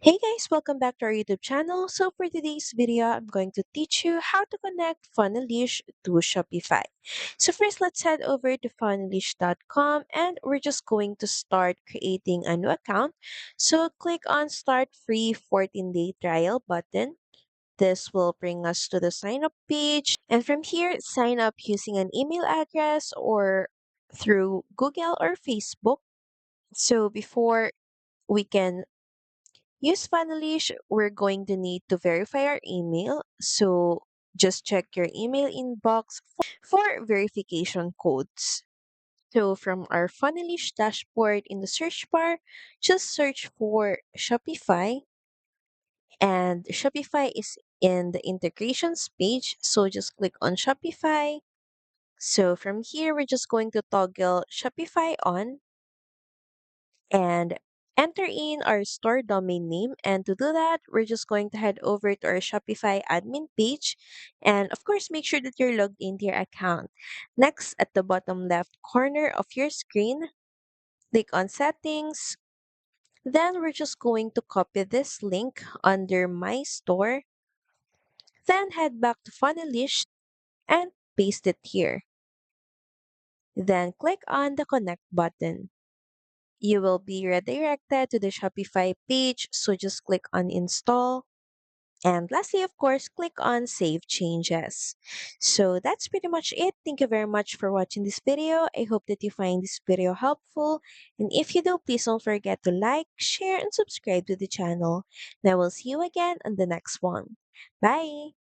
Hey guys, welcome back to our YouTube channel. So for today's video, I'm going to teach you how to connect Funnelish to Shopify. So first, let's head over to funnelish.com and we're just going to start creating a new account. So click on Start Free 14-day trial button. This will bring us to the sign up page. And from here, sign up using an email address or through Google or Facebook. So before we can use Funnelish, we're going to need to verify our email. So just check your email inbox for verification codes. So from our Funnelish dashboard in the search bar, just search for Shopify, and Shopify is in the integrations page. So just click on Shopify. So from here, we're just going to toggle Shopify on and enter in our store domain name. And to do that, we're just going to head over to our Shopify admin page. And of course, make sure that you're logged into your account. Next, at the bottom left corner of your screen, click on settings. Then we're just going to copy this link under my store. Then head back to Funnelish and paste it here. Then click on the connect button. You will be redirected to the Shopify page, so just click on install. And lastly, of course, click on save changes. So that's pretty much it. Thank you very much for watching this video. I hope that you find this video helpful. And if you do, please don't forget to like, share, and subscribe to the channel. And I will see you again on the next one. Bye!